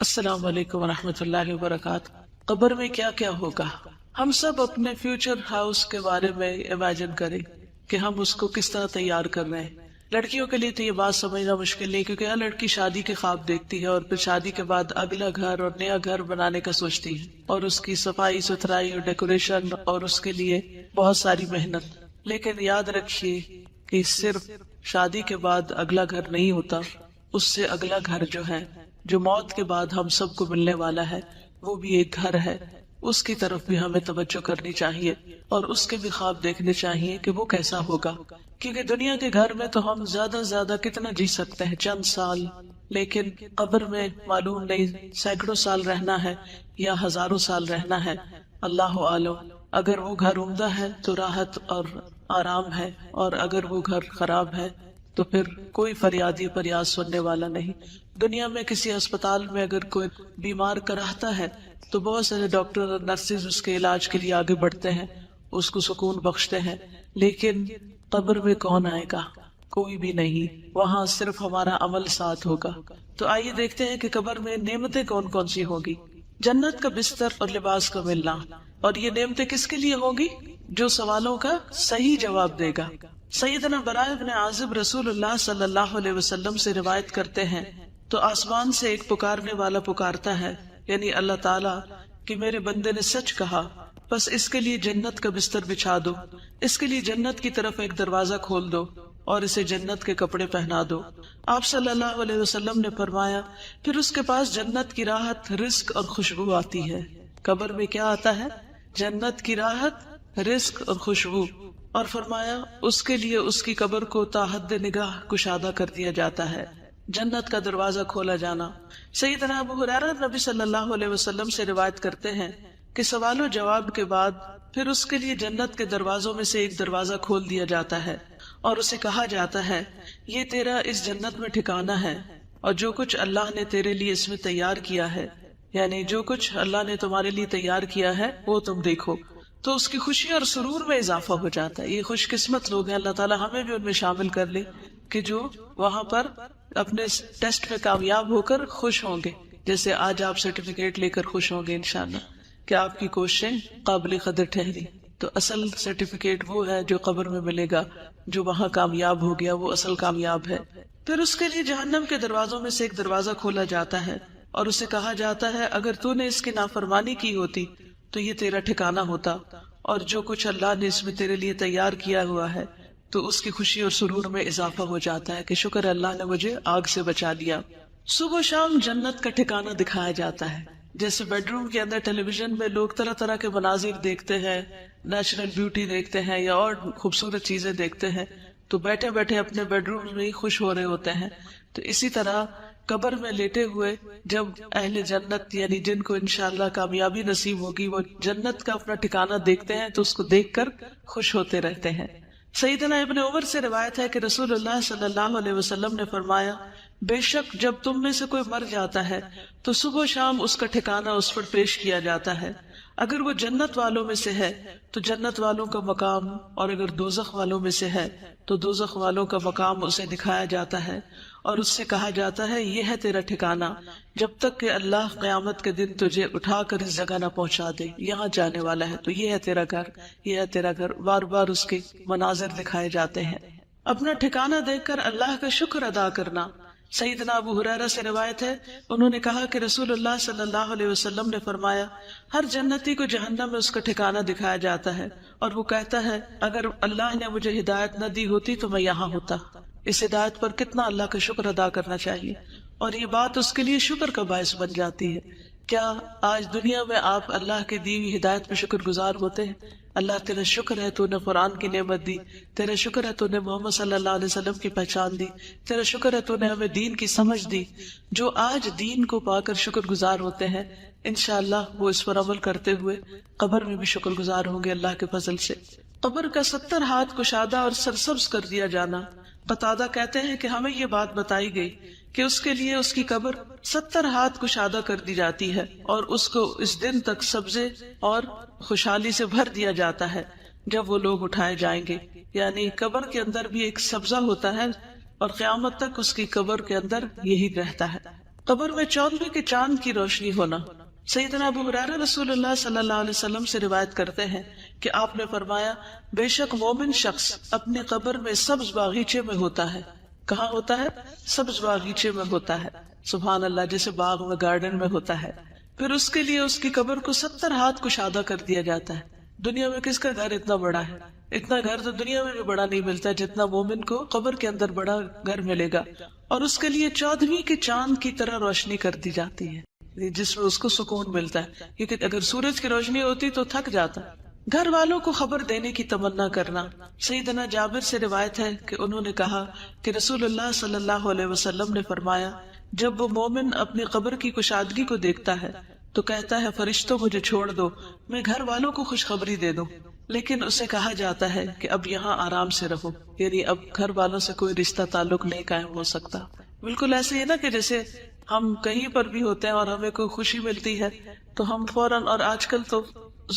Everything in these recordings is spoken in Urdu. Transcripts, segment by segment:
السلام علیکم ورحمۃ اللہ وبرکاتہ۔ قبر میں کیا کیا ہوگا؟ ہم سب اپنے فیوچر ہاؤس کے بارے میں امیجن کریں کہ ہم اس کو کس طرح تیار کر رہے ہیں۔ لڑکیوں کے لیے تو یہ بات سمجھنا مشکل نہیں، کیونکہ ہر لڑکی شادی کے خواب دیکھتی ہے اور پھر شادی کے بعد اگلا گھر اور نیا گھر بنانے کا سوچتی ہے، اور اس کی صفائی ستھرائی اور ڈیکوریشن اور اس کے لیے بہت ساری محنت۔ لیکن یاد رکھیے کہ صرف شادی کے بعد اگلا گھر نہیں ہوتا، اس سے اگلا گھر جو ہے، جو موت کے بعد ہم سب کو ملنے والا ہے، وہ بھی ایک گھر ہے۔ اس کی طرف بھی ہمیں توجہ کرنی چاہیے اور اس کے بھی خواب دیکھنے چاہیے کہ وہ کیسا ہوگا، کیونکہ دنیا کے گھر میں تو ہم زیادہ سے زیادہ کتنا جی سکتے ہیں، چند سال، لیکن قبر میں معلوم نہیں سینکڑوں سال رہنا ہے یا ہزاروں سال رہنا ہے، اللہ عالم۔ اگر وہ گھر عمدہ ہے تو راحت اور آرام ہے، اور اگر وہ گھر خراب ہے تو پھر کوئی فریادی فریاد سننے والا نہیں۔ دنیا میں کسی اسپتال میں اگر کوئی بیمار کراہتا ہے تو بہت سارے ڈاکٹر اور نرسز اس کے علاج کے لیے آگے بڑھتے ہیں، اس کو سکون بخشتے ہیں، لیکن قبر میں کون آئے گا؟ کوئی بھی نہیں، وہاں صرف ہمارا عمل ساتھ ہوگا۔ تو آئیے دیکھتے ہیں کہ قبر میں نعمتیں کون کون سی ہوگی۔ جنت کا بستر اور لباس کا ملنا، اور یہ نعمتیں کس کے لیے ہوگی؟ جو سوالوں کا صحیح جواب دے گا۔ سیدنا براء بن عازب رسول اللہ صلی اللہ علیہ وسلم سے روایت کرتے ہیں، تو آسمان سے ایک پکارنے والا پکارتا ہے، یعنی اللہ تعالیٰ، کہ میرے بندے نے سچ کہا، بس اس کے لیے جنت کا بستر بچھا دو، اس کے لیے جنت کی طرف ایک دروازہ کھول دو اور اسے جنت کے کپڑے پہنا دو۔ آپ صلی اللہ علیہ وسلم نے فرمایا، پھر اس کے پاس جنت کی راحت، رزق اور خوشبو آتی ہے۔ قبر میں کیا آتا ہے؟ جنت کی راحت، رزق اور خوشبو، اور فرمایا اس کے لیے اس کی قبر کو تا حد نگاہ کشادہ کر دیا جاتا ہے، جنت کا دروازہ کھولا جانا۔ سیدنا ابو ہریرہ نبی صلی اللہ علیہ وسلم سے روایت کرتے ہیں کہ سوال و جواب کے بعد پھر اس کے لیے جنت کے دروازوں میں سے ایک دروازہ کھول دیا جاتا ہے اور اسے کہا جاتا ہے، یہ تیرا اس جنت میں ٹھکانہ ہے، اور جو کچھ اللہ نے تیرے لیے اس میں تیار کیا ہے، یعنی جو کچھ اللہ نے تمہارے لیے تیار کیا ہے وہ تم دیکھو۔ تو اس کی خوشی اور سرور میں اضافہ ہو جاتا ہے۔ یہ خوش قسمت لوگ ہیں، اللہ تعالیٰ ہمیں بھی ان میں شامل کر لے کہ جو وہاں پر اپنے ٹیسٹ میں کامیاب ہو کر خوش ہوں گے، جیسے آج آپ سرٹیفکیٹ لے کر خوش ہوں گے انشاءاللہ کہ آپ کی کوششیں قابل قدر ٹھہری۔ تو اصل سرٹیفکیٹ وہ ہے جو قبر میں ملے گا، جو وہاں کامیاب ہو گیا وہ اصل کامیاب ہے۔ پھر اس کے لیے جہنم کے دروازوں میں سے ایک دروازہ کھولا جاتا ہے اور اسے کہا جاتا ہے، اگر تو نے اس کی نافرمانی کی ہوتی تو یہ تیرا ٹھکانہ ہوتا، اور جو کچھ اللہ نے اس میں تیرے لیے تیار کیا ہوا ہے، تو اس کی خوشی اور سرور میں اضافہ ہو جاتا ہے کہ شکر اللہ نے مجھے آگ سے بچا لیا۔ صبح و شام جنت کا ٹھکانہ دکھایا جاتا ہے، جیسے بیڈ روم کے اندر ٹیلی ویژن میں لوگ طرح طرح کے مناظر دیکھتے ہیں، نیچرل بیوٹی دیکھتے ہیں یا اور خوبصورت چیزیں دیکھتے ہیں، تو بیٹھے بیٹھے اپنے بیڈ روم میں ہی خوش ہو رہے ہوتے ہیں۔ تو اسی طرح قبر میں لیٹے ہوئے جب اہل جنت، یعنی جن کو انشاءاللہ کامیابی نصیب ہوگی، وہ جنت کا اپنا ٹھکانہ دیکھتے ہیں تو اس کو دیکھ کر خوش ہوتے رہتے ہیں۔ سیدنا ابن عمر سے روایت ہے کہ رسول اللہ صلی اللہ علیہ وسلم نے فرمایا، بے شک جب تم میں سے کوئی مر جاتا ہے تو صبح و شام اس کا ٹھکانہ اس پر پیش کیا جاتا ہے، اگر وہ جنت والوں میں سے ہے تو جنت والوں کا مقام، اور اگر دوزخ والوں میں سے ہے تو دوزخ والوں کا مقام اسے دکھایا جاتا ہے، اور اس سے کہا جاتا ہے، یہ ہے تیرا ٹھکانہ جب تک کہ اللہ قیامت کے دن تجھے اٹھا کر اس جگہ نہ پہنچا دے، یہاں جانے والا ہے، تو یہ ہے تیرا گھر، یہ ہے تیرا گھر۔ بار بار اس کے مناظر دکھائے جاتے ہیں۔ اپنا ٹھکانہ دیکھ کر اللہ کا شکر ادا کرنا۔ سیدنا ابو ہریرہ سے روایت ہے، انہوں نے کہا کہ رسول اللہ صلی اللہ علیہ وسلم نے فرمایا، ہر جنتی کو جہنم میں اس کا ٹھکانہ دکھایا جاتا ہے اور وہ کہتا ہے، اگر اللہ نے مجھے ہدایت نہ دی ہوتی تو میں یہاں ہوتا۔ اس ہدایت پر کتنا اللہ کا شکر ادا کرنا چاہیے، اور یہ بات اس کے لیے شکر کا باعث بن جاتی ہے۔ کیا آج دنیا میں آپ اللہ کی دی ہوئی ہدایت پہ شکر گزار ہوتے ہیں؟ اللہ تیرا شکر ہے تو نے قرآن کی نعمت دی، تیرا شکر ہے تو نے محمد صلی اللہ علیہ وسلم کی پہچان دی، تیرا شکر ہے تو نے ہمیں دین کی سمجھ دی۔ جو آج دین کو پا کر شکر گزار ہوتے ہیں، انشاءاللہ وہ اس پر عمل کرتے ہوئے قبر میں بھی شکر گزار ہوں گے اللہ کے فضل سے۔ قبر کا 70 ہاتھ کشادہ اور سرسبز کر دیا جانا۔ قتادہ کہتے ہیں کہ ہمیں یہ بات بتائی گئی کہ اس کے لیے اس کی قبر 70 ہاتھ کشادہ کر دی جاتی ہے اور اس کو اس دن تک سبزے اور خوشحالی سے بھر دیا جاتا ہے جب وہ لوگ اٹھائے جائیں گے، یعنی قبر کے اندر بھی ایک سبزہ ہوتا ہے اور قیامت تک اس کی قبر کے اندر یہی رہتا ہے۔ قبر میں 14ویں کے چاند کی روشنی ہونا. سیدنا ابو ہریرہ رسول اللہ صلی اللہ علیہ وسلم سے روایت کرتے ہیں کہ آپ نے فرمایا بے شک مومن شخص اپنی قبر میں سبز باغیچے میں ہوتا ہے. کہاں ہوتا ہے؟ سبز باغیچے میں ہوتا ہے. سبحان اللہ، جیسے باغ میں گارڈن میں ہوتا ہے. پھر اس کے لیے اس کی قبر کو 70 ہاتھ کشادہ کر دیا جاتا ہے. دنیا میں کس کا گھر اتنا بڑا ہے؟ اتنا گھر تو دنیا میں بھی بڑا نہیں ملتا جتنا مومن کو قبر کے اندر بڑا گھر ملے گا. اور اس کے لیے 14ویں کے چاند کی طرح روشنی کر دی جاتی ہے، جس میں اس کو سکون ملتا ہے، کیونکہ اگر سورج کی روشنی ہوتی تو تھک جاتا. گھر والوں کو خبر دینے کی تمنا کرنا. سیدنا جابر سے روایت ہے کہ انہوں نے کہا کہ رسول اللہ صلی اللہ علیہ وسلم نے فرمایا جب وہ مومن اپنی قبر کی کشادگی کو دیکھتا ہے تو کہتا ہے فرشتوں مجھے چھوڑ دو، میں گھر والوں کو خوشخبری دے دوں. لیکن اسے کہا جاتا ہے کہ اب یہاں آرام سے رہو، یعنی اب گھر والوں سے کوئی رشتہ تعلق نہیں قائم ہو سکتا. بالکل ایسے ہی نا کہ جیسے ہم کہیں پر بھی ہوتے ہیں اور ہمیں کوئی خوشی ملتی ہے تو ہم فوراً، اور آج کل تو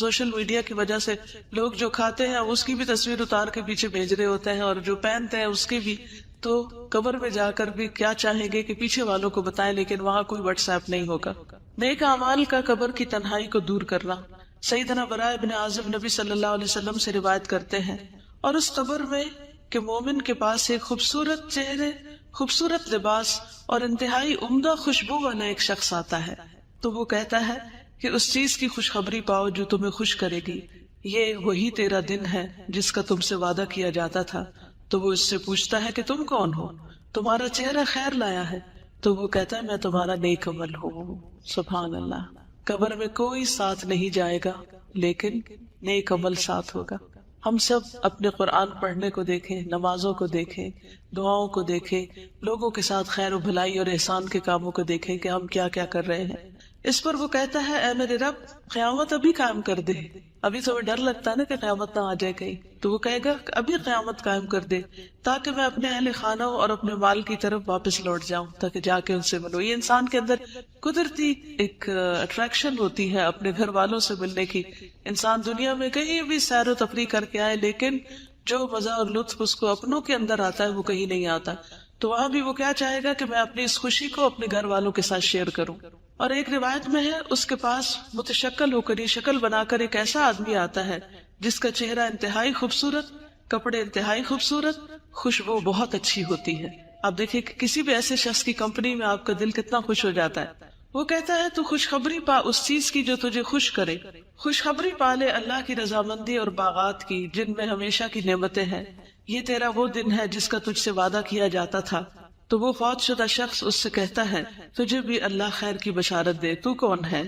سوشل میڈیا کی وجہ سے لوگ جو کھاتے ہیں اس کی بھی تصویر اتار کے پیچھے بھیج رہے ہوتے ہیں، اور جو پہنتے ہیں اس کی بھی. تو قبر میں جا کر بھی کیا چاہیں گے کہ پیچھے والوں کو بتائیں، لیکن وہاں کوئی واٹس ایپ نہیں ہوگا. نیک اعمال کا قبر کی تنہائی کو دور کرنا. سیدنا براء ابن عازب نبی صلی اللہ علیہ وسلم سے روایت کرتے ہیں اور اس قبر میں کہ مومن کے پاس ایک خوبصورت چہرے، خوبصورت لباس اور انتہائی عمدہ خوشبو والا ایک شخص آتا ہے تو وہ کہتا ہے کہ اس چیز کی خوشخبری پاؤ جو تمہیں خوش کرے گی، یہ وہی تیرا دن ہے جس کا تم سے وعدہ کیا جاتا تھا. تو وہ اس سے پوچھتا ہے کہ تم کون ہو، تمہارا چہرہ خیر لایا ہے. تو وہ کہتا ہے میں تمہارا نیک عمل ہوں. سبحان اللہ. قبر میں کوئی ساتھ نہیں جائے گا لیکن نیک عمل ساتھ ہوگا. ہم سب اپنے قرآن پڑھنے کو دیکھیں، نمازوں کو دیکھیں، دعاؤں کو دیکھیں، لوگوں کے ساتھ خیر و بھلائی اور احسان کے کاموں کو دیکھیں کہ ہم کیا کیا کر رہے ہیں. اس پر وہ کہتا ہے اے میرے رب قیامت ابھی قائم کر دے. ابھی تو ڈر لگتا ہے نا کہ قیامت نہ آ جائے کہیں، تو وہ کہے گا ابھی قیامت قائم کر دے تاکہ میں اپنے اہل خانہ اور اپنے مال کی طرف واپس لوٹ جاؤں، تاکہ جا کے ان سے ملوں. یہ انسان کے اندر قدرتی ایک اٹریکشن ہوتی ہے اپنے گھر والوں سے ملنے کی. انسان دنیا میں کہیں بھی سیر و تفریح کر کے آئے لیکن جو مزہ اور لطف اس کو اپنوں کے اندر آتا ہے وہ کہیں نہیں آتا. تو وہاں بھی وہ کیا چاہے گا کہ میں اپنی اس خوشی کو اپنے گھر والوں کے ساتھ شیئر کروں. اور ایک روایت میں ہے اس کے پاس متشکل ہو کر یہ شکل بنا کر ایک ایسا آدمی آتا ہے جس کا چہرہ انتہائی خوبصورت، کپڑے انتہائی خوبصورت، خوشبو بہت اچھی ہوتی ہے. آپ دیکھیں کہ کسی بھی ایسے شخص کی کمپنی میں آپ کا دل کتنا خوش ہو جاتا ہے. وہ کہتا ہے تو خوشخبری پا اس چیز کی جو تجھے خوش کرے. خوشخبری پا لے اللہ کی رضامندی اور باغات کی جن میں ہمیشہ کی نعمتیں ہیں. یہ تیرا وہ دن ہے جس کا تجھ سے وعدہ کیا جاتا تھا. تو وہ فوت شدہ شخص اس سے کہتا ہے تجھے بھی اللہ خیر کی بشارت دے، تو کون ہے؟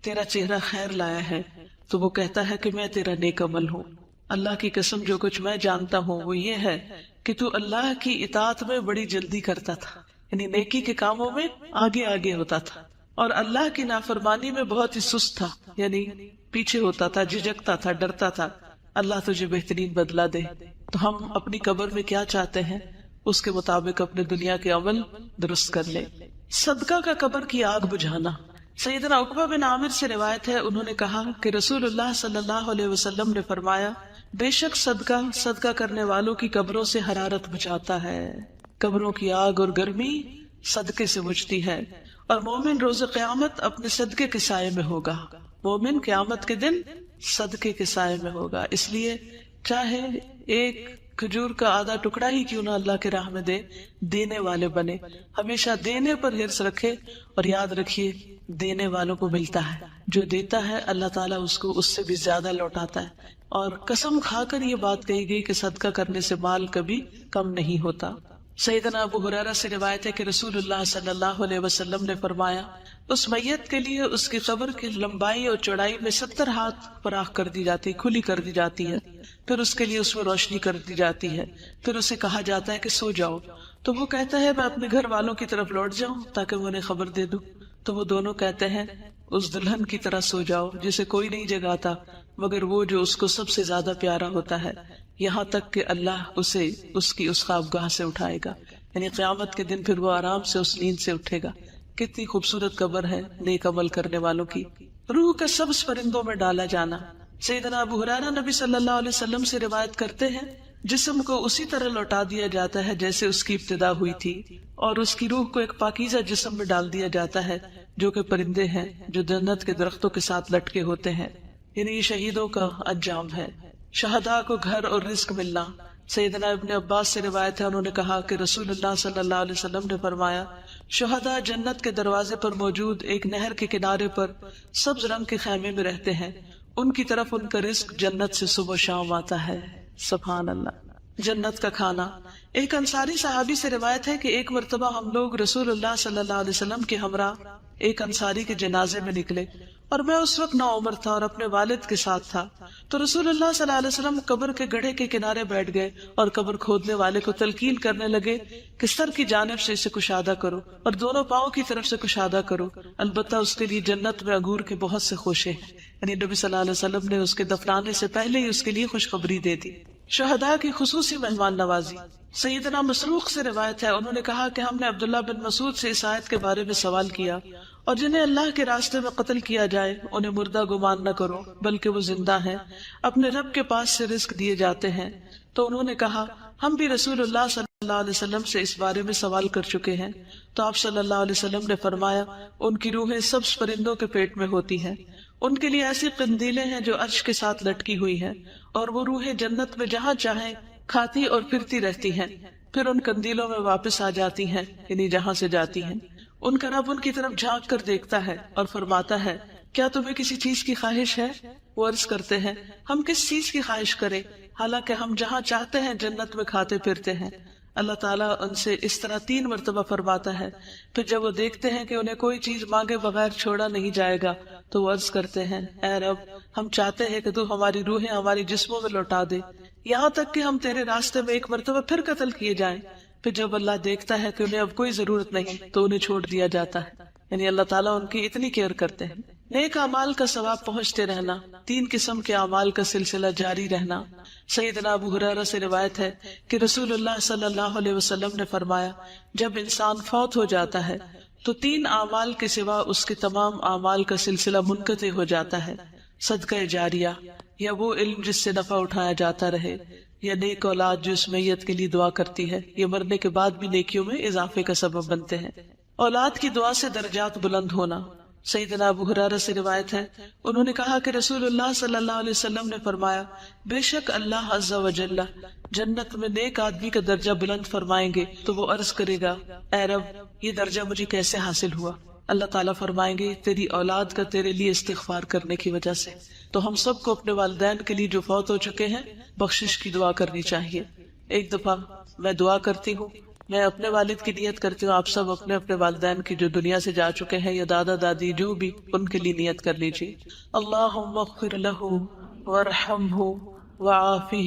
تیرا چہرہ خیر لایا ہے. تو وہ کہتا ہے کہ میں تیرا نیک عمل ہوں. اللہ کی قسم جو کچھ میں جانتا ہوں وہ یہ ہے کہ تو اللہ کی اطاعت میں بڑی جلدی کرتا تھا، یعنی نیکی کے کاموں میں آگے آگے ہوتا تھا، اور اللہ کی نافرمانی میں بہت ہی سست تھا، یعنی پیچھے ہوتا تھا، جھجکتا تھا، ڈرتا تھا. اللہ تجھے بہترین بدلہ دے. تو ہم اپنی قبر میں کیا چاہتے ہیں اس کے مطابق اپنے دنیا کے عمل درست کر لیں. صدقہ کا قبر کی آگ بجھانا. سیدنا عقبہ بن عامر سے روایت ہے انہوں نے کہا کہ رسول اللہ صلی اللہ علیہ وسلم نے فرمایا بے شک صدقہ کرنے والوں کی قبروں سے حرارت بجھاتا ہے. قبروں کی آگ اور گرمی صدقے سے بجھتی ہے، اور مومن روز قیامت اپنے صدقے کے سائے میں ہوگا. مومن قیامت کے دن صدقے کے سائے میں ہوگا. اس لیے چاہے ایک کھجور کا آدھا ٹکڑا ہی کیوں نہ اللہ کے راہ میں دے، دینے والے بنے. ہمیشہ دینے پر حرص رکھے، اور یاد رکھیے دینے والوں کو ملتا ہے. جو دیتا ہے اللہ تعالیٰ اس کو اس سے بھی زیادہ لوٹاتا ہے. اور قسم کھا کر یہ بات کہی گئی کہ صدقہ کرنے سے مال کبھی کم نہیں ہوتا. سیدنا ابو ہریرہ سے روایت ہے کہ رسول اللہ صلی اللہ علیہ وسلم نے فرمایا اس میت کے لیے اس کی قبر کی لمبائی اور چوڑائی میں 70 ہاتھ فراخ کر دی جاتی، کھلی کر دی جاتی ہے. پھر اس کے لیے اس میں روشنی کر دی جاتی ہے. پھر اسے کہا جاتا ہے کہ سو جاؤ. تو وہ کہتا ہے میں اپنے گھر والوں کی طرف لوٹ جاؤں تاکہ میں انہیں خبر دے دوں. تو وہ دونوں کہتے ہیں اس دلہن کی طرح سو جاؤ جسے کوئی نہیں جگاتا مگر وہ جو اس کو سب سے زیادہ پیارا ہوتا ہے، یہاں تک کہ اللہ اسے اس کی اس خوابگاہ سے اٹھائے گا. یعنی قیامت کے دن پھر وہ آرام سے اس نیند سے اٹھے گا. کتنی خوبصورت قبر ہے نیک عمل کرنے والوں کی. روح کا سبز پرندوں میں ڈالا جانا. سیدنا ابو ہریرہ نبی صلی اللہ علیہ وسلم سے روایت کرتے ہیں جسم کو اسی طرح لوٹا دیا جاتا ہے جیسے اس کی ابتدا ہوئی تھی، اور اس کی روح کو ایک پاکیزہ جسم میں ڈال دیا جاتا ہے جو کہ پرندے ہیں جو جنت کے درختوں کے ساتھ لٹکے ہوتے ہیں، یعنی یہ شہیدوں کا انجام ہے۔ شہداء کو گھر اور رزق ملنا۔ سیدنا ابن عباس سے روایت ہے، انہوں نے کہا کہ رسول اللہ صلی اللہ علیہ وسلم نے فرمایا، شہداء جنت کے دروازے پر موجود ایک نہر کے کنارے پر سبز رنگ کے خیمے میں رہتے ہیں، ان کی طرف ان کا رزق جنت سے صبح و شام آتا ہے۔ سبحان اللہ۔ جنت کا کھانا۔ ایک انصاری صحابی سے روایت ہے کہ ایک مرتبہ ہم لوگ رسول اللہ صلی اللہ علیہ وسلم کے ہمراہ ایک انصاری کے جنازے میں نکلے، اور میں اس وقت نوعمر تھا اور اپنے والد کے ساتھ تھا، تو رسول اللہ صلی اللہ علیہ وسلم قبر کے گڑھے کے کنارے بیٹھ گئے اور قبر کھودنے والے کو تلقین کرنے لگے کہ سر کی جانب سے اسے کشادہ کرو اور دونوں پاؤں کی طرف سے کشادہ کرو، البتہ اس کے لیے جنت میں انگور کے بہت سے خوشے ہیں۔ یعنی نبی صلی اللہ علیہ وسلم نے اس کے دفنانے سے پہلے ہی اس کے لیے خوشخبری دے دی۔ شہداء کی خصوصی مہمان نوازی۔ سیدنا مسروق سے روایت ہے، انہوں نے کہا کہ ہم نے عبداللہ بن مسعود سے اس آیت کے بارے میں سوال کیا، اور جنہیں اللہ کے راستے میں قتل کیا جائے انہیں مردہ گمان نہ کرو بلکہ وہ زندہ ہیں، اپنے رب کے پاس سے رزق دیے جاتے ہیں۔ تو انہوں نے کہا ہم بھی رسول اللہ صلی اللہ علیہ وسلم سے اس بارے میں سوال کر چکے ہیں، تو آپ صلی اللہ علیہ وسلم نے فرمایا ان کی روحیں سبز پرندوں کے پیٹ میں ہوتی ہیں، ان کے لیے ایسی قندیلیں ہیں جو عرش کے ساتھ لٹکی ہوئی ہیں، اور وہ روحیں جنت میں جہاں چاہیں کھاتی اور پھرتی رہتی ہیں، پھر ان قندیلوں میں واپس آ جاتی ہیں، یعنی جہاں سے جاتی ہیں۔ ان کا رب ان کی طرف جھانک کر دیکھتا ہے اور فرماتا ہے کیا تمہیں کسی چیز کی خواہش ہے؟ وہ عرض کرتے ہیں ہم کس چیز کی خواہش کریں، حالانکہ ہم جہاں چاہتے ہیں جنت میں کھاتے پھرتے ہیں۔ اللہ تعالیٰ ان سے اس طرح 3 مرتبہ فرماتا ہے، پھر جب وہ دیکھتے ہیں کہ انہیں کوئی چیز مانگے بغیر چھوڑا نہیں جائے گا تو وہ عرض کرتے ہیں اے رب، ہم چاہتے ہیں کہ تو ہماری روحیں ہماری جسموں میں لوٹا دے، یہاں تک کہ ہم تیرے راستے میں ایک مرتبہ پھر قتل کیے جائیں۔ پھر جب اللہ دیکھتا ہے کہ انہیں اب کوئی ضرورت نہیں تو انہیں چھوڑ دیا جاتا ہے، یعنی اللہ تعالیٰ ان کی اتنی کیئر کرتے ہیں۔ نیک اعمال کا ثواب پہنچتے رہنا۔ 3 قسم کے اعمال کا سلسلہ جاری رہنا۔ سیدنا ابو ہریرہ سے روایت ہے کہ رسول اللہ صلی اللہ علیہ وسلم نے فرمایا جب انسان فوت ہو جاتا ہے تو 3 اعمال کے سوا اس کے تمام اعمال کا سلسلہ منقطع ہو جاتا ہے، صدقہ جاریہ، یا وہ علم جس سے نفع اٹھایا جاتا رہے، یا نیک اولاد جو اس میت کے لیے دعا کرتی ہے، یہ مرنے کے بعد بھی نیکیوں میں اضافے کا سبب بنتے ہیں۔ اولاد کی دعا سے درجات بلند ہونا۔ سیدنا ابو ہریرہ سے روایت ہے، انہوں نے کہا کہ رسول اللہ صلی اللہ علیہ وسلم نے فرمایا بے شک اللہ عز و جل جنت میں نیک آدمی کا درجہ بلند فرمائیں گے تو وہ عرض کرے گا اے رب یہ درجہ مجھے کیسے حاصل ہوا؟ اللہ تعالیٰ فرمائیں گے تیری اولاد کا تیرے لیے استغفار کرنے کی وجہ سے۔ تو ہم سب کو اپنے والدین کے لیے جو فوت ہو چکے ہیں بخشش کی دعا کرنی چاہیے۔ ایک دفعہ میں دعا کرتی ہوں، میں اپنے والد کی نیت کرتی ہوں، آپ سب اپنے اپنے والدین کی جو دنیا سے جا چکے ہیں یا دادا دادی جو بھی، ان کے لیے نیت کر لیجیے۔ اللہم اغفر لہ وارحمہ وعافہ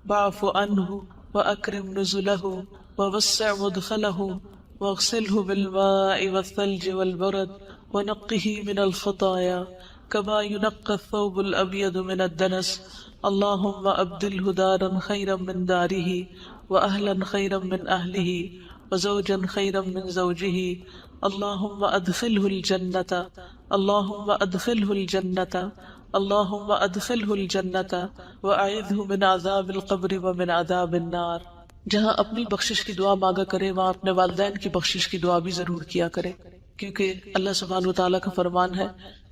واعف عنہ واکرم نزلہ ووسع مدخلہ واغسلہ بالماء والثلج والبرد ونقہ من الخطایا كما ينقى الثوب الأبيض من الدنس اللهم أبدله دارا خيرا من داره وأهلا خيرا من أهله وزوجا خيرا من زوجه اللهم أدخله الجنة اللهم أدخله الجنة اللهم أدخله الجنة وأعذه من عذاب القبر ومن عذاب النار۔ جہاں اپنی بخشش کی دعا مانگا کرے وہاں اپنے والدین کی بخشش کی دعا بھی ضرور کیا کرے، کیونکہ اللہ سبحانہ وتعالیٰ کا فرمان ہے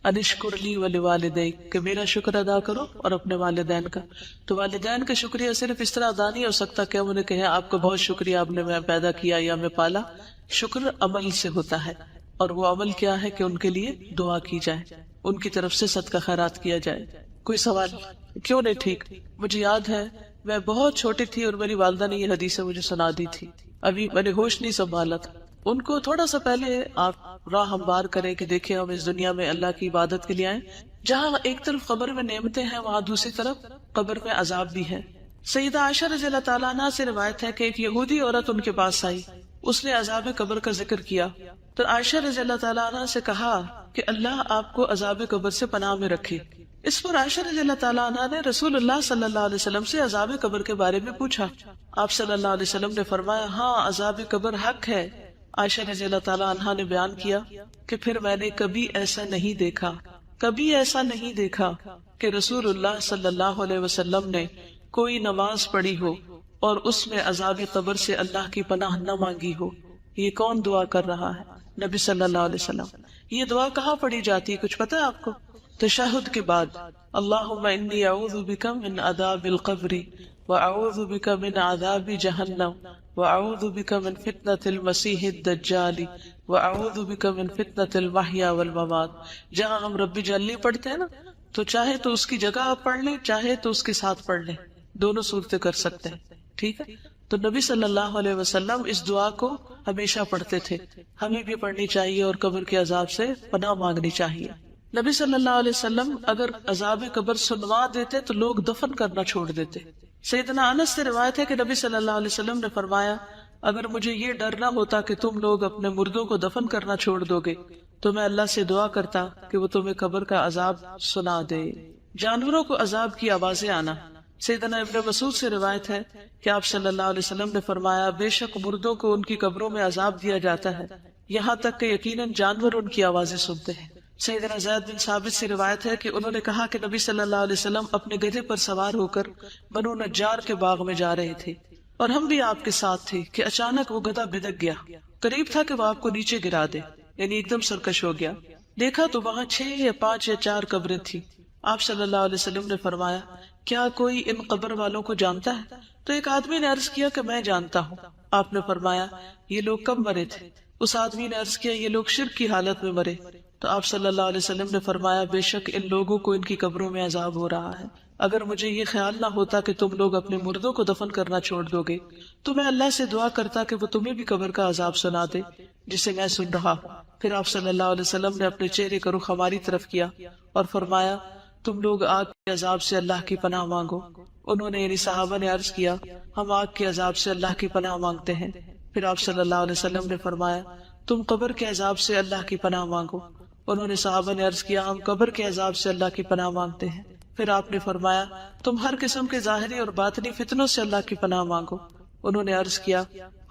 انشکر لی ولوالدیک، کہ میرا شکر ادا کرو اور اپنے والدین کا۔ تو والدین کا شکریہ صرف اس طرح ادا نہیں ہو سکتا کہ ہم انہیں کہیں آپ کا بہت شکریہ، آپ نے میں پیدا کیا یا میں پالا۔ شکر عمل سے ہوتا ہے، اور وہ عمل کیا ہے کہ ان کے لیے دعا کی جائے، ان کی طرف سے صدقہ خیرات کیا جائے۔ کوئی سوال؟ کیوں نہیں ٹھیک؟ مجھے یاد ہے میں بہت چھوٹی تھی اور میری والدہ نے یہ حدیث مجھے سنا دی تھی، ابھی میں نے ہوش نہیں سنبھالا تھا۔ ان کو تھوڑا سا پہلے آپ راہ ہموار کریں کہ دیکھیں ہم اس دنیا میں اللہ کی عبادت کے لیے آئیں، جہاں ایک طرف قبر میں نعمتیں ہیں وہاں دوسری طرف قبر میں عذاب بھی ہے۔ سیدہ عائشہ رضی اللہ تعالیٰ عنہ سے روایت ہے کہ ایک یہودی عورت ان کے پاس آئی، اس نے عذاب قبر کا ذکر کیا، تو عائشہ رضی اللہ تعالیٰ عنہ سے کہا کہ اللہ آپ کو عذاب قبر سے پناہ میں رکھے۔ اس پر عائشہ رضی اللہ تعالیٰ عنہ نے رسول اللہ صلی اللہ علیہ وسلم سے عذاب قبر کے بارے میں پوچھا۔ آپ صلی اللہ علیہ وسلم نے فرمایا ہاں عذاب قبر حق ہے۔ عائشہ رضی اللہ تعالیٰ عنہ نے بیان کیا کہ پھر میں نے کبھی ایسا نہیں دیکھا کہ رسول اللہ صلی اللہ علیہ وسلم نے کوئی نماز پڑھی ہو اور اس میں عذاب قبر سے اللہ کی پناہ نہ مانگی ہو. یہ کون دعا کر رہا ہے؟ نبی صلی اللہ علیہ وسلم. یہ دعا کہاں پڑھی جاتی ہے کچھ پتا ہے آپ کو؟ تشہد کے بعد. اللہم انی اعوذ بک من عذاب القبر واعوذ بک من عذاب جہنم واعوذ بک من فتنة المسیح الدجال واعوذ بک من فتنة المحیا والممات. جہاں ہم رب جلنی پڑھتے ہیں نا، تو چاہے تو اس کی جگہ آپ پڑھ لیں، چاہے تو اس کے ساتھ پڑھ لیں، دونوں صورتیں کر سکتے ہیں. ٹھیک ہے. تو نبی صلی اللہ علیہ وسلم اس دعا کو ہمیشہ پڑھتے تھے. ہمیں بھی پڑھنی چاہیے اور قبر کے عذاب سے پناہ مانگنی چاہیے. نبی صلی اللہ علیہ وسلم اگر عذاب قبر سنوا دیتے تو لوگ دفن کرنا چھوڑ دیتے. سیدنا انس سے روایت ہے کہ نبی صلی اللہ علیہ وسلم نے فرمایا، اگر مجھے یہ ڈر نہ ہوتا کہ تم لوگ اپنے مردوں کو دفن کرنا چھوڑ دو گے تو میں اللہ سے دعا کرتا کہ وہ تمہیں قبر کا عذاب سنا دے. جانوروں کو عذاب کی آوازیں آنا. سیدنا ابن مسعود سے روایت ہے کہ آپ صلی اللہ علیہ وسلم نے فرمایا، بے شک مردوں کو ان کی قبروں میں عذاب دیا جاتا ہے یہاں تک کہ یقیناً جانور ان کی آوازیں سنتے ہیں. سیدنا زید بن ثابت سے روایت ہے کہ انہوں نے کہا کہ نبی صلی اللہ علیہ وسلم اپنے گدھے پر سوار ہو کر بنو نجار کے باغ میں جا رہے تھے اور ہم بھی آپ کے ساتھ تھے کہ اچانک وہ گدھا بھدک گیا. قریب تھا کہ وہ آپ کو نیچے گرا دے، یعنی ایک دم سرکش ہو گیا. دیکھا تو وہاں 6 یا 5 یا 4 قبریں تھی. آپ صلی اللہ علیہ وسلم نے فرمایا، کیا کوئی ان قبر والوں کو جانتا ہے؟ تو ایک آدمی نے عرض کیا کہ میں جانتا ہوں. آپ نے فرمایا، یہ لوگ کب مرے تھے؟ اس آدمی نے عرض کیا، یہ لوگ شرک کی حالت میں مرے. تو آپ صلی اللہ علیہ وسلم نے فرمایا، بے شک ان لوگوں کو ان کی قبروں میں عذاب ہو رہا ہے. اگر مجھے یہ خیال نہ ہوتا کہ تم لوگ اپنے مردوں کو دفن کرنا چھوڑ دو گے تو میں اللہ سے دعا کرتا کہ وہ تمہیں بھی قبر کا عذاب سنا دے جسے میں سن رہا ہوں. پھر آپ صلی اللہ علیہ وسلم نے اپنے چہرے کا رخ ہماری طرف کیا اور فرمایا، تم لوگ آگ کے عذاب سے اللہ کی پناہ مانگو. انہوں نے یعنی صحابہ نے عرض کیا، ہم آگ کے عذاب سے اللہ کی پناہ مانگتے ہیں. پھر آپ صلی اللہ علیہ وسلم نے فرمایا، تم قبر کے عذاب سے اللہ کی پناہ مانگو. انہوں نے صحابہ نے عرض کیا، ہم قبر کے عذاب سے اللہ کی پناہ مانگتے ہیں. پھر آپ نے فرمایا، تم ہر قسم کے ظاہری اور باطنی فتنوں سے اللہ کی پناہ مانگو. انہوں نے عرض کیا،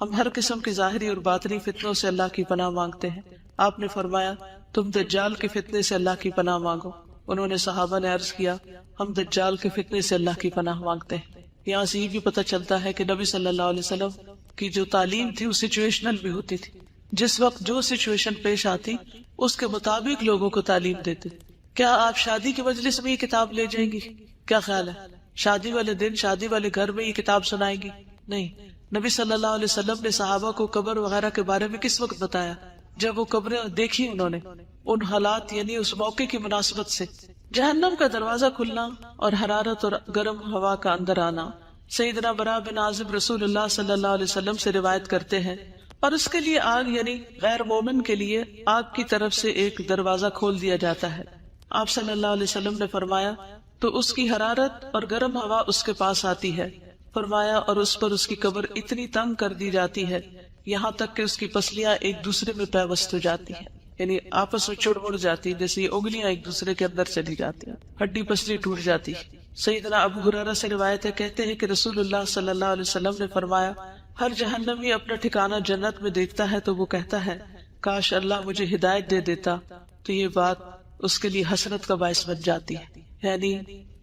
ہم ہر قسم کے ظاہری اور باطنی فتنوں سے اللہ کی پناہ مانگتے ہیں. آپ نے فرمایا، تم دجال کے فتنے سے اللہ کی پناہ مانگو. انہوں نے صحابہ نے عرض کیا، ہم دجال کے فتنے سے اللہ کی پناہ مانگتے ہیں. یہاں سے یہ بھی پتہ چلتا ہے کہ نبی صلی اللہ علیہ وسلم کی جو تعلیم تھی وہ سچویشنل بھی ہوتی تھی. جس وقت جو سچویشن پیش آتی اس کے مطابق لوگوں کو تعلیم دیتے. کیا آپ شادی کے مجلس میں یہ کتاب لے جائیں گی؟ کیا خیال ہے؟ شادی والے دن شادی والے گھر میں یہ کتاب سنائیں گی؟ نہیں. نبی صلی اللہ علیہ وسلم نے صحابہ کو قبر وغیرہ کے بارے میں کس وقت بتایا؟ جب وہ قبریں دیکھی انہوں نے، ان حالات یعنی اس موقع کی مناسبت سے. جہنم کا دروازہ کھلنا اور حرارت اور گرم ہوا کا اندر آنا. سیدنا براء بن عازب رسول اللہ صلی اللہ علیہ وسلم سے روایت کرتے ہیں، اور اس کے لیے آگ یعنی غیر مومن کے لیے آگ کی طرف سے ایک دروازہ کھول دیا جاتا ہے. آپ صلی اللہ علیہ وسلم نے فرمایا، تو اس کی حرارت اور گرم ہوا اس کے پاس آتی ہے. فرمایا، اور اس پر اس کی قبر اتنی تنگ کر دی جاتی ہے یہاں تک کہ اس کی پسلیاں ایک دوسرے میں پیوست ہو جاتی ہیں، یعنی آپس میں چڑ مڑ جاتی ہے، جیسے یہ انگلیاں ایک دوسرے کے اندر چلی جاتی ہیں، ہڈی پسلی ٹوٹ جاتی ہے. سیدنا ابو ہریرہ سے روایت ہے، کہتے ہیں کہ رسول اللہ صلی اللہ علیہ وسلم نے فرمایا، ہر جہنمی اپنا ٹھکانہ جنت میں دیکھتا ہے تو وہ کہتا ہے، کاش اللہ مجھے ہدایت دے دیتا. تو یہ بات اس کے لیے حسرت کا باعث بن جاتی ہے. یعنی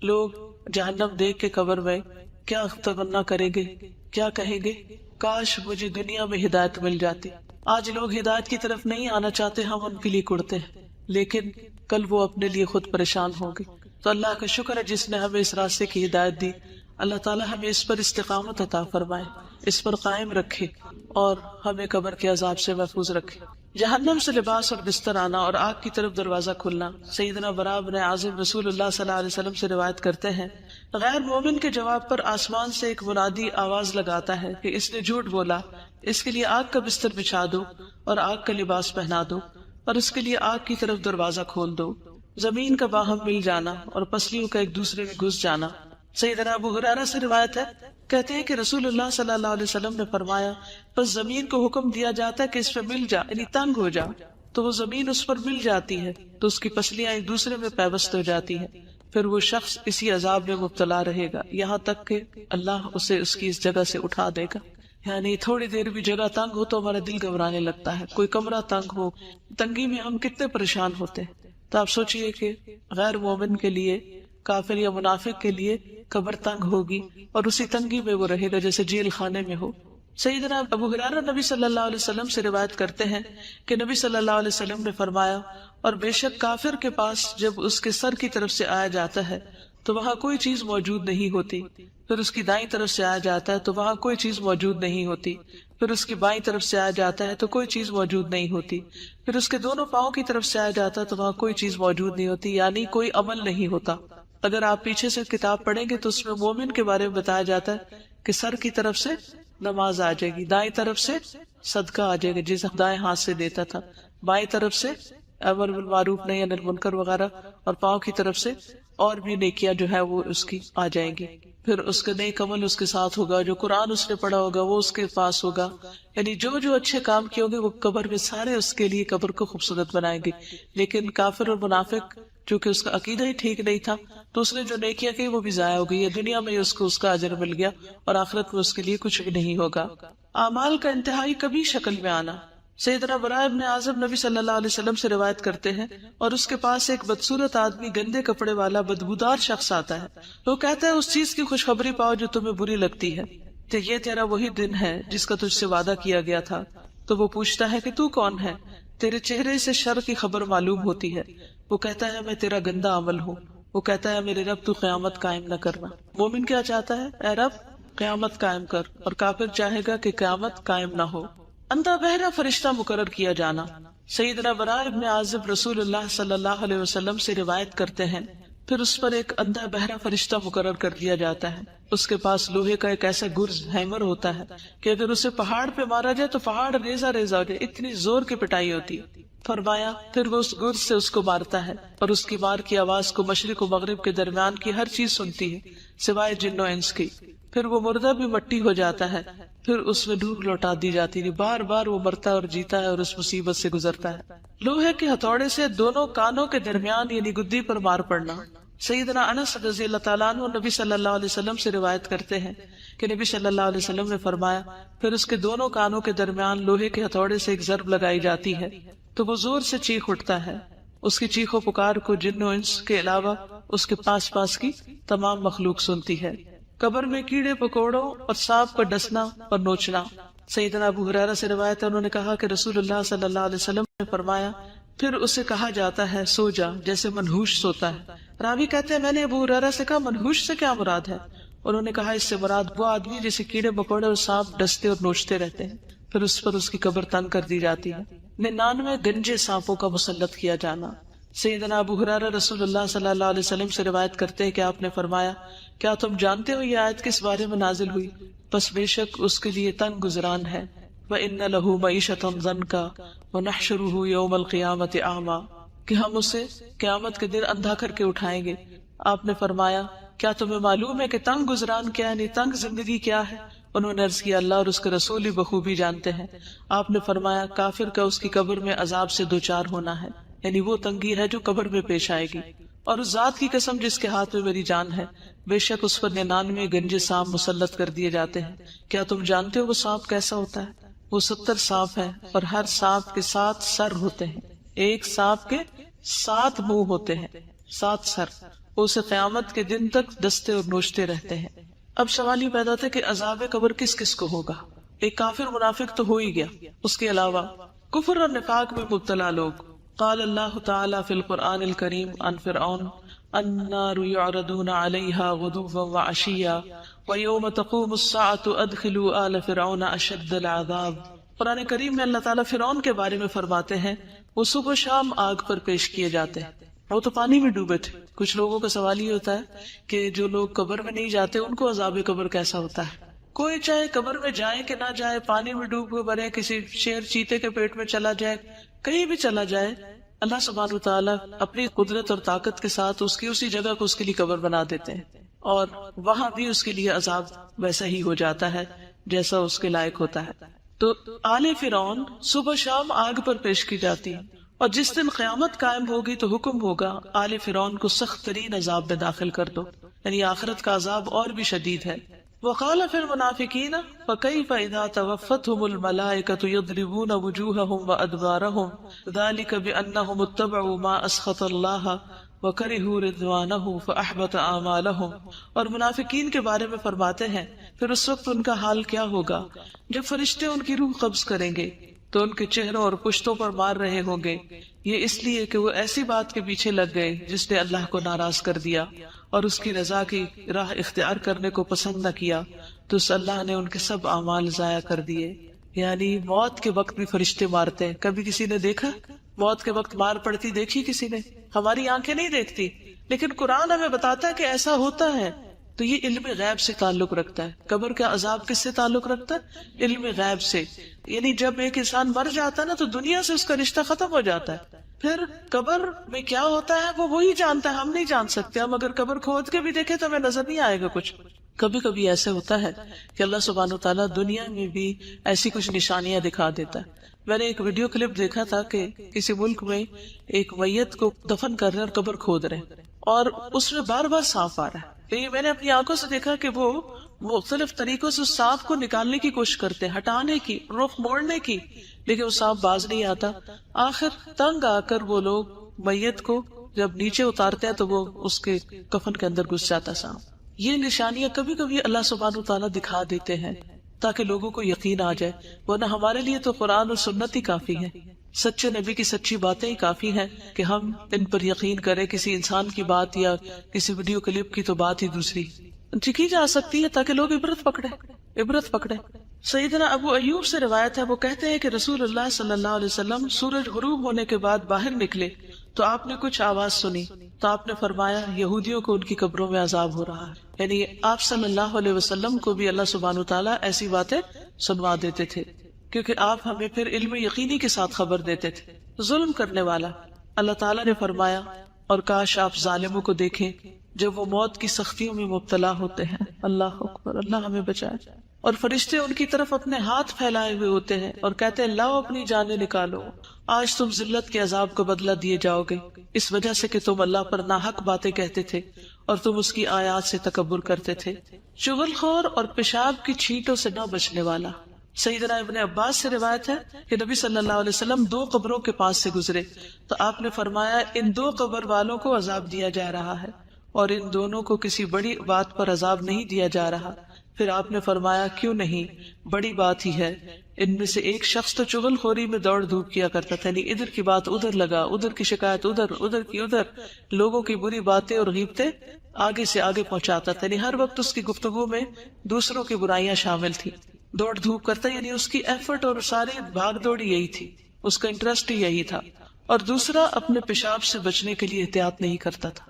لوگ جہنم دیکھ کے قبر میں کیا تمنا کریں گے، کیا کہیں گے، کاش مجھے دنیا میں ہدایت مل جاتی. آج لوگ ہدایت کی طرف نہیں آنا چاہتے، ہم ان کے لیے کڑتے ہیں، لیکن کل وہ اپنے لیے خود پریشان ہوں گے. تو اللہ کا شکر ہے جس نے ہمیں اس راستے کی ہدایت دی. اللہ تعالیٰ ہمیں اس پر استقامت عطا فرمائے، اس پر قائم رکھے اور ہمیں قبر کے عذاب سے محفوظ رکھے. جہنم سے لباس اور بستر آنا اور آگ کی طرف دروازہ کھلنا. سیدنا براء بن عازب رسول اللہ صلی اللہ علیہ وسلم سے روایت کرتے ہیں، غیر مومن کے جواب پر آسمان سے ایک منادی آواز لگاتا ہے کہ اس نے جھوٹ بولا، اس کے لیے آگ کا بستر بچھا دو اور آگ کا لباس پہنا دو اور اس کے لیے آگ کی طرف دروازہ کھول دو. زمین کا باہم مل جانا اور پسلیوں کا ایک دوسرے میں گھس جانا. سیدنا ابو ہریرہ سے روایت ہے، کہتے ہیں کہ رسول اللہ صلی اللہ علیہ وسلم نے فرمایا، بس زمین کو حکم دیا جاتا ہے کہ اس پہ مل جا، یعنی تنگ ہو جا، تو وہ زمین اس پر مل جاتی ہے تو اس کی پسلیاں ایک دوسرے میں پیوست ہو جاتی ہیں. پھر وہ شخص اسی عذاب میں مبتلا رہے گا یہاں تک کہ اللہ اسے اس کی اس جگہ سے اٹھا دے گا. یعنی تھوڑی دیر بھی جگہ تنگ ہو تو ہمارا دل گھبرانے لگتا ہے، کوئی کمرہ تنگ ہو، تنگی میں ہم کتنے پریشان ہوتے ہیں. تو آپ سوچئے کہ غیر مومن کے لیے کافر یا منافق کے لیے قبر تنگ ہوگی اور اسی تنگی میں وہ رہے گا جیسے جیل خانے میں ہو۔ سیدنا ابو ہریرہ نبی صلی اللہ علیہ وسلم سے روایت کرتے ہیں کہ نبی صلی اللہ علیہ وسلم نے فرمایا، اور بے شک کافر کے پاس جب اس کے سر کی طرف سے آیا جاتا ہے تو وہاں کوئی چیز موجود نہیں ہوتی، پھر اس کی دائیں طرف سے آیا جاتا ہے تو وہاں کوئی چیز موجود نہیں ہوتی، پھر اس کی بائیں طرف سے آیا جاتا ہے تو کوئی چیز موجود نہیں ہوتی، پھر اس کے دونوں پاؤں کی طرف سے آیا جاتا ہے تو وہاں کوئی چیز موجود نہیں ہوتی، یعنی کوئی عمل نہیں ہوتا۔ اگر آپ پیچھے سے کتاب پڑھیں گے تو اس میں مومن کے بارے میں بتایا جاتا ہے کہ سر کی طرف سے نماز آ جائے گی، دائیں طرف سے صدقہ آ جائے گا جسے دائیں ہاتھ سے دیتا تھا، بائیں طرف سے امر بالمعروف نہی عن المنکر وغیرہ، اور پاؤں کی طرف سے اور بھی نیکیاں جو ہے وہ اس کی آ جائیں گی۔ پھر اس کا نیک عمل اس کے ساتھ ہوگا، جو قرآن اس نے پڑھا ہوگا وہ اس کے پاس ہوگا، یعنی جو جو اچھے کام کیے ہوگے وہ قبر میں سارے اس کے لیے قبر کو خوبصورت بنائیں گے۔ لیکن کافر اور منافق چونکہ اس کا عقیدہ ہی ٹھیک نہیں تھا تو اس نے جو نیکیاں کی وہ بھی ضائع ہو گئی، دنیا میں اس کو اس کا اجر مل گیا اور آخرت میں اس کے لیے کچھ بھی نہیں ہوگا۔ اعمال کا انتہائی کبھی شکل میں آنا۔ سیدنا براء ابن عازب نبی صلی اللہ علیہ وسلم سے روایت کرتے ہیں، اور اس کے پاس ایک بدصورت آدمی گندے کپڑے والا بدبودار شخص آتا ہے، وہ کہتا ہے اس چیز کی خوشخبری پاؤ جو تمہیں بری لگتی ہے، کہ یہ تیرا وہی دن ہے جس کا تجھ سے وعدہ کیا گیا تھا۔ تو وہ پوچھتا ہے کہ تو کون ہے؟ تیرے چہرے سے شر کی خبر معلوم ہوتی ہے۔ وہ کہتا ہے میں تیرا گندا عمل ہوں۔ وہ کہتا ہے میرے رب تو قیامت قائم نہ کرنا۔ مومن کیا چاہتا ہے؟ اے رب قیامت قائم کر، اور کافر چاہے گا کہ قیامت قائم نہ ہو۔ اندھا بہرا فرشتہ مقرر کیا جانا۔ سیدنا براء ابن عازب رسول اللہ صلی اللہ علیہ وسلم سے روایت کرتے ہیں، پھر اس پر ایک اندھا بہرا فرشتہ مقرر کر دیا جاتا ہے۔ اس کے پاس لوہے کا ایک ایسا گرز ہیمر ہوتا ہے کہ اگر اسے پہاڑ پہ مارا جائے تو پہاڑ ریزہ ریزہ ہو جائے، اتنی زور کی پٹائی ہوتی ہے۔ فرمایا پھر وہ اس گرز سے اس کو مارتا ہے، اور اس کی مار کی آواز کو مشرق و مغرب کے درمیان کی ہر چیز سنتی ہے سوائے جن و انس کی۔ پھر وہ مردہ بھی مٹی ہو جاتا ہے، پھر اس میں روح لوٹا دی جاتی ہے، بار بار وہ مرتا اور جیتا ہے اور اس مصیبت سے گزرتا ہے۔ لوہے کے ہتھوڑے سے دونوں کانوں کے درمیان یعنی گدی پر مار پڑنا۔ سیدنا انس رضی اللہ تعالیٰ عنہ نبی صلی اللہ علیہ وسلم سے روایت کرتے ہیں کہ نبی صلی اللہ علیہ وسلم نے فرمایا پھر اس کے دونوں کانوں کے درمیان لوہے کے ہتھوڑے سے ایک ضرب لگائی جاتی ہے تو وہ زور سے چیخ اٹھتا ہے۔ اس کی چیخ و پکار کو جن و انس کے علاوہ اس کے پاس پاس کی تمام مخلوق سنتی ہے۔ قبر میں کیڑے پکوڑوں اور سانپ کا ڈسنا اور نوچنا۔ سیدنا ابو ہریرہ سے روایت ہے، انہوں نے کہا کہ رسول اللہ صلی اللہ علیہ وسلم نے فرمایا پھر اسے کہا جاتا ہے سو جا جیسے منحوش سوتا ہے۔ راوی کہتے ہیں میں نے ابو ہریرہ سے کہا منحوش سے کیا مراد ہے؟ انہوں نے کہا اس سے مراد وہ آدمی جسے کیڑے مکوڑے اور سانپ ڈستے اور نوچتے رہتے ہیں، پھر اس پر اس کی قبر تنگ کر دی جاتی ہے۔ 99 گنجے سانپوں کا مسلط کیا جانا۔ سیدنا ابو ہریرہ رسول اللہ صلی اللہ علیہ وسلم سے روایت کرتے ہیں کہ آپ نے فرمایا کیا تم جانتے ہو یہ آیت کس بارے میں نازل ہوئی؟ بس بے شک اس کے لیے تنگ گزران ہے۔ وَإِنَّ لَهُ مَعِيشَةً ضَنْكَ وَنَحْشُرُهُ يَوْمَ الْقِيَامَةِ أَعْمَى، کہ ہم اسے قیامت کے دن اندھا کر کے اٹھائیں گے۔ آپ نے فرمایا کیا تمہیں معلوم ہے کہ تنگ گزران کیا ہے، یعنی تنگ زندگی کیا ہے؟ انہوں نے عرض کیا اللہ اور اس کے رسول ہی بخوبی جانتے ہیں۔ آپ نے فرمایا کافر کا اس کی قبر میں عذاب سے دوچار ہونا ہے، یعنی وہ تنگی ہے جو قبر میں پیش آئے گی۔ اور اس ذات کی قسم جس کے ہاتھ میں میری جان ہے، بے شک اس پر 99 گنجے سانپ مسلط کر دیے جاتے ہیں۔ کیا تم جانتے ہو وہ سانپ کیسا ہوتا ہے؟ وہ 70 سانپ ہیں اور ہر سانپ کے 7 سر ہوتے ہیں۔ ایک سانپ کے 7 منہ ہوتے ہیں، 7 سر۔ وہ اسے قیامت کے دن تک ڈستے اور نوچتے رہتے ہیں۔ اب سوال یہ پیدا ہوتا ہے کہ عذاب قبر کس کس کو ہوگا؟ ایک کافر منافق تو ہو ہی گیا، اس کے علاوہ کفر اور نفاق میں مبتلا لوگ۔ قال اللہ تعالی فی القرآن الکریم عن فرعون النار یعرضون علیہا غدوا وعشیا ویوم تقوم الساعة ادخلوا آل فرعون اشد العذاب۔ قرآن کریم میں اللہ تعالیٰ فرعون کے بارے میں فرماتے ہیں وہ صبح و شام آگ پر پیش کیے جاتے ہیں۔ وہ تو پانی میں ڈوبے تھے۔ کچھ لوگوں کا سوال یہ ہوتا ہے کہ جو لوگ قبر میں نہیں جاتے ان کو عذاب قبر کیسا ہوتا ہے؟ کوئی چاہے قبر میں جائے کہ نہ جائے، پانی میں ڈوب کے مرے، کسی شیر چیتے کے پیٹ میں چلا جائے، کہیں بھی چلا جائے، اللہ سبحانہ وتعالیٰ اپنی قدرت اور طاقت کے ساتھ اس کی اسی جگہ کو اس کے لیے قبر بنا دیتے ہیں، اور وہاں بھی اس کے لیے عذاب ویسا ہی ہو جاتا ہے جیسا اس کے لائق ہوتا ہے۔ تو آل فرعون صبح شام آگ پر پیش کی جاتی ہے، اور جس دن قیامت قائم ہوگی تو حکم ہوگا آل فرعون کو سخت ترین عذاب میں داخل کر دو، یعنی آخرت کا عذاب اور بھی شدید ہے۔ وقال فی المنافقین فکیف اذا توفتهم الملائکۃ یضربون وجوہهم وادبارهم ذلک بانہم اتبعوا ما اسخط اللہ وَكَرِهُوا رِضْوَانَهُ فَأَحْبَطَ أَعْمَالَهُمْ، اور منافقین کے بارے میں فرماتے ہیں پھر اس وقت ان کا حال کیا ہوگا جب فرشتے ان کی روح قبض کریں گے تو ان کے چہروں اور پشتوں پر مار رہے ہوں گے، یہ اس لیے کہ وہ ایسی بات کے پیچھے لگ گئے جس نے اللہ کو ناراض کر دیا اور اس کی رضا کی راہ اختیار کرنے کو پسند نہ کیا، تو اس اللہ نے ان کے سب اعمال ضائع کر دیے۔ یعنی موت کے وقت بھی فرشتے مارتے ہیں۔ کبھی کسی نے دیکھا موت کے وقت مار پڑتی؟ دیکھی کسی نے؟ ہماری آنکھیں نہیں دیکھتی، لیکن قرآن ہمیں بتاتا ہے کہ ایسا ہوتا ہے۔ تو یہ علم غیب سے تعلق رکھتا ہے۔ قبر کا عذاب کس سے تعلق رکھتا ہے؟ علم غیب سے۔ یعنی جب ایک انسان مر جاتا ہے نا تو دنیا سے اس کا رشتہ ختم ہو جاتا ہے۔ پھر قبر میں کیا ہوتا ہے وہ وہی جانتا ہے، ہم نہیں جان سکتے۔ ہم اگر قبر کھود کے بھی دیکھیں تو ہمیں نظر نہیں آئے گا کچھ۔ کبھی کبھی ایسے ہوتا ہے کہ اللہ سبحانہ وتعالیٰ دنیا میں بھی ایسی کچھ نشانیاں دکھا دیتا ہے۔ میں نے ایک ویڈیو کلپ دیکھا تھا کہ کسی ملک میں ایک میت کو دفن کر رہے اور قبر کھود رہے اور اس میں بار بار سانپ آ رہا ہے۔ یہ میں نے اپنی آنکھوں سے دیکھا کہ وہ مختلف طریقوں سے اس سانپ کو نکالنے کی کوشش کرتے ہیں، ہٹانے کی، رخ موڑنے کی، لیکن وہ سانپ باز نہیں آتا۔ آخر تنگ آ کر وہ لوگ میت کو جب نیچے اتارتے ہیں تو وہ اس کے کفن کے اندر گھس جاتا سانپ۔ یہ نشانیاں کبھی کبھی اللہ سبحانہ وتعالیٰ دکھا دیتے ہیں تاکہ لوگوں کو یقین آ جائے، ورنہ ہمارے لیے تو قرآن اور سنت ہی کافی ہے، سچے نبی کی سچی باتیں ہی کافی ہیں کہ ہم ان پر یقین کریں۔ کسی انسان کی بات یا کسی ویڈیو کلپ کی تو بات ہی دوسری کی جا سکتی ہے تاکہ لوگ عبرت پکڑے۔ سیدنا ابو ایوب سے روایت ہے، وہ کہتے ہیں کہ رسول اللہ صلی اللہ علیہ وسلم سورج غروب ہونے کے بعد باہر نکلے تو آپ نے کچھ آواز سنی تو آپ نے فرمایا یہودیوں کو ان کی قبروں میں عذاب ہو رہا ہے۔ یعنی آپ صلی اللہ علیہ وسلم کو بھی اللہ سبحانہ تعالیٰ ایسی باتیں سنوا دیتے تھے کیونکہ آپ ہمیں پھر علم یقینی کے ساتھ خبر دیتے تھے۔ ظلم کرنے والا، اللہ تعالیٰ نے فرمایا اور کاش آپ ظالموں کو دیکھیں جب وہ موت کی سختیوں میں مبتلا ہوتے ہیں۔ اللہ اکبر، اللہ ہمیں بچائے۔ اور فرشتے ان کی طرف اپنے ہاتھ پھیلائے ہوئے ہوتے ہیں اور کہتے ہیں لاؤ اپنی جانیں نکالو، آج تم ذلت کے عذاب کو بدلہ دیے جاؤ گے اس وجہ سے کہ تم اللہ پر ناحق باتیں کہتے تھے اور تم اس کی آیات سے تکبر کرتے تھے۔ چغل خور اور پیشاب کی چھینٹوں سے نہ بچنے والا، سیدنا ابن عباس سے روایت ہے کہ نبی صلی اللہ علیہ وسلم 2 قبروں کے پاس سے گزرے تو آپ نے فرمایا ان 2 قبر والوں کو عذاب دیا جا رہا ہے اور ان دونوں کو کسی بڑی بات پر عذاب نہیں دیا جا رہا۔ پھر آپ نے فرمایا کیوں نہیں، بڑی بات ہی ہے۔ ان میں سے ایک شخص تو چغل خوری میں دوڑ دھوپ کیا کرتا تھا، یعنی ادھر کی بات ادھر لگا، ادھر کی شکایت ادھر، ادھر کی ادھر، لوگوں کی بری باتیں اور غیبتیں آگے سے آگے پہنچاتا تھا، یعنی ہر وقت اس کی گفتگو میں دوسروں کی برائیاں شامل تھی۔ دوڑ دھوپ کرتا یعنی اس کی ایفرٹ اور ساری بھاگ دوڑ یہی تھی، اس کا انٹرسٹ ہی یہی تھا۔ اور دوسرا اپنے پیشاب سے بچنے کے لیے احتیاط نہیں کرتا تھا۔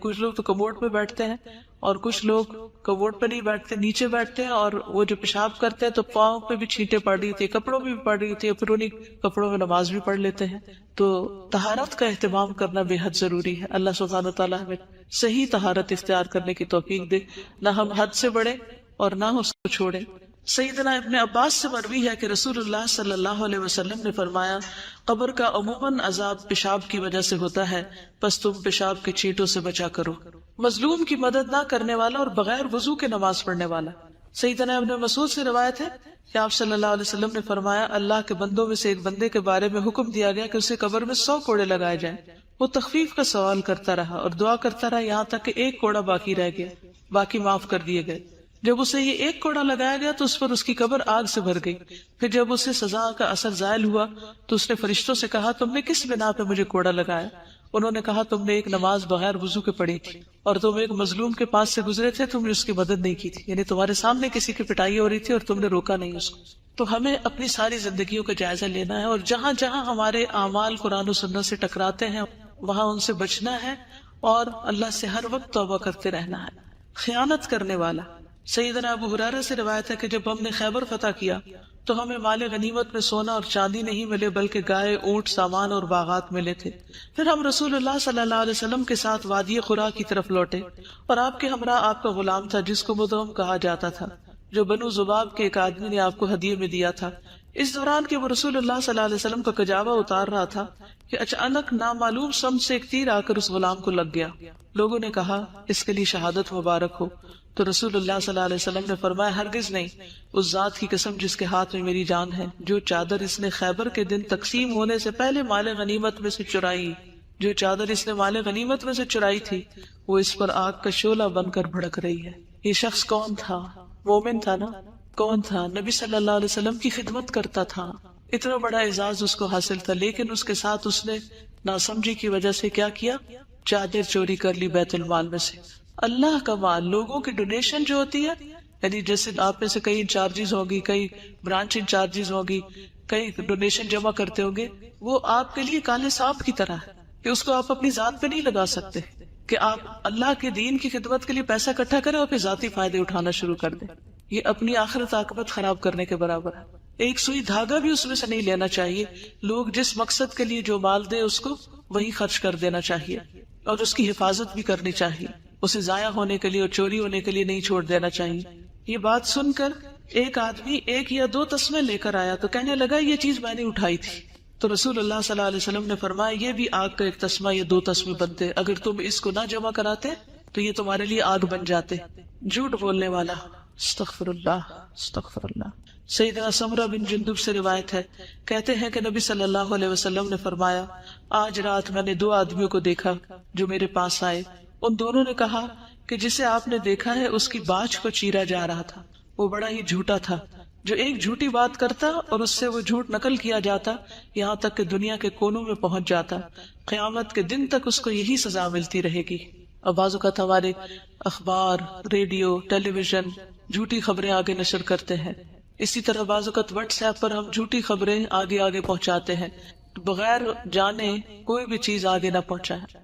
کچھ لوگ تو کموڈ پہ بیٹھتے ہیں اور کچھ لوگ کموڈ پہ نہیں بیٹھتے، نیچے بیٹھتے ہیں، اور وہ جو پیشاب کرتے ہیں تو پاؤں پہ بھی چھینٹیں پڑ رہی ہوتی ہے، کپڑوں میں بھی پڑ رہی ہوتی ہے، پھر انہیں کپڑوں میں نماز بھی پڑھ لیتے ہیں۔ تو طہارت کا اہتمام کرنا بے حد ضروری ہے۔ اللہ سبحانہ تعالیٰ ہمیں صحیح طہارت اختیار کرنے کی توفیق دے، نہ ہم حد سے بڑھیں اور نہ اس کو چھوڑیں۔ سیدنا ابن عباس سے مروی ہے کہ رسول اللہ صلی اللہ علیہ وسلم نے فرمایا قبر کا عموماً عذاب پیشاب کی وجہ سے ہوتا ہے، پس تم پیشاب کے چھینٹوں سے بچا کرو۔ مظلوم کی مدد نہ کرنے والا اور بغیر وضو کے نماز پڑھنے والا، سیدنا ابن مسعود سے روایت ہے کہ آپ صلی اللہ علیہ وسلم نے فرمایا اللہ کے بندوں میں سے ایک بندے کے بارے میں حکم دیا گیا کہ اسے قبر میں 100 کوڑے لگائے جائیں۔ وہ تخفیف کا سوال کرتا رہا اور دعا کرتا رہا یہاں تک کہ 1 کوڑا باقی رہ گیا، باقی معاف کر دیے گئے۔ جب اسے یہ 1 کوڑا لگایا گیا تو اس پر اس کی قبر آگ سے بھر گئی۔ پھر جب اسے سزا کا اثر زائل ہوا تو اس نے فرشتوں سے کہا تم نے کس بنا پہ مجھے کوڑا لگایا؟ انہوں نے کہا تم نے ایک نماز بغیر وضو کے پڑھی تھی اور تم ایک مظلوم کے پاس سے گزرے تھے، تم نے اس کی مدد نہیں کی تھی، یعنی تمہارے سامنے کسی کی پٹائی ہو رہی تھی اور تم نے روکا نہیں اس کو۔ تو ہمیں اپنی ساری زندگیوں کا جائزہ لینا ہے اور جہاں جہاں ہمارے اعمال قرآن و سنت سے ٹکراتے ہیں وہاں ان سے بچنا ہے اور اللہ سے ہر وقت توبہ کرتے رہنا ہے۔ خیانت کرنے والا، سیدنا ابو ہریرہ سے روایت ہے کہ جب ہم نے خیبر فتح کیا تو ہمیں مال غنیمت میں سونا اور چاندی نہیں ملے بلکہ گائے، اونٹ، سامان اور باغات ملے تھے۔ پھر ہم رسول اللہ صلی اللہ علیہ وسلم کے ساتھ وادی قرا کی طرف لوٹے اور آپ کے ہمراہ آپ کا غلام تھا جس کو مدغم کہا جاتا تھا، جو بنو ذباب کے ایک آدمی نے آپ کو ہدیے میں دیا تھا۔ اس دوران کہ وہ رسول اللہ صلی اللہ علیہ وسلم کا کجاوا اتار رہا تھا کہ اچانک نامعلوم سمت سے ایک تیر آ کر اس غلام کو لگ گیا۔ لوگوں نے کہا اس کے لیے شہادت مبارک ہو، تو رسول اللہ صلی اللہ علیہ وسلم نے فرمایا ہرگز نہیں، اس ذات کی قسم جس کے ہاتھ میں میری جان ہے، جو چادر اس نے خیبر کے دن تقسیم ہونے سے پہلے مال غنیمت میں سے چرائی، جو چادر اس نے مال غنیمت میں سے چرائی تھی وہ اس پر آگ کا شعلہ بن کر بھڑک رہی ہے۔ یہ شخص کون تھا؟ مومن تھا نا؟ کون تھا؟ نبی صلی اللہ علیہ وسلم کی خدمت کرتا تھا، اتنا بڑا اعزاز اس کو حاصل تھا، لیکن اس کے ساتھ اس نے ناسمجھی کی وجہ سے کیا کیا؟ چادر چوری کر لی بیت المال میں سے۔ اللہ کا مال، لوگوں کی ڈونیشن جو ہوتی ہے، یعنی جیسے آپ میں سے کئی انچارجز ہوگی، کئی برانچ انچارجز ہوگی، کئی ڈونیشن جمع کرتے ہوں گے، وہ آپ کے لیے کالے سانپ کی طرح ہے کہ اس کو آپ اپنی ذات پہ نہیں لگا سکتے، کہ آپ اللہ کے دین کی خدمت کے لیے پیسہ اکٹھا کریں اور پھر ذاتی فائدے اٹھانا شروع کر دیں۔ یہ اپنی آخرت عاقبت خراب کرنے کے برابر ہے۔ ایک سوئی دھاگا بھی اس میں سے نہیں لینا چاہیے۔ لوگ جس مقصد کے لیے جو مال دے اس کو وہی خرچ کر دینا چاہیے، اور اس کی حفاظت بھی کرنی چاہیے، اسے ضائع ہونے کے لیے اور چوری ہونے کے لیے نہیں چھوڑ دینا چاہیے۔ یہ بات سن کر ایک آدمی 1 یا 2 تسمے لے کر آیا تو کہنے لگا یہ چیز میں نے اٹھائی تھی۔ تو رسول اللہ صلی اللہ علیہ وسلم نے فرمایا یہ بھی آگ کا 1 تسمہ یا 2 تسمے بنتے، اگر تم اس کو نہ جمع کراتے تو یہ تمہارے لیے آگ بن جاتے۔ جھوٹ بولنے والا، استغفر اللہ استغفر اللہ۔ سیدنا سمرہ بن جندب سے روایت ہے، کہتے ہیں کہ نبی صلی اللہ علیہ وسلم نے فرمایا آج رات میں نے 2 آدمیوں کو دیکھا جو میرے پاس آئے۔ ان دونوں نے کہا کہ جسے آپ نے دیکھا ہے اس کی باچھ کو چیرا جا رہا تھا، وہ بڑا ہی جھوٹا تھا، جو ایک جھوٹی بات کرتا اور اس سے وہ جھوٹ نقل کیا جاتا یہاں تک کہ دنیا کے کونوں میں پہنچ جاتا، قیامت کے دن تک اس کو یہی سزا ملتی رہے گی۔ اور بعض اوقات ہمارے اخبار، ریڈیو، ٹیلی ویژن جھوٹی خبریں آگے نشر کرتے ہیں، اسی طرح بعض اوقات واٹس ایپ پر ہم جھوٹی خبریں آگے پہنچاتے ہیں، بغیر جانے کوئی بھی چیز آگے نہ پہنچائے۔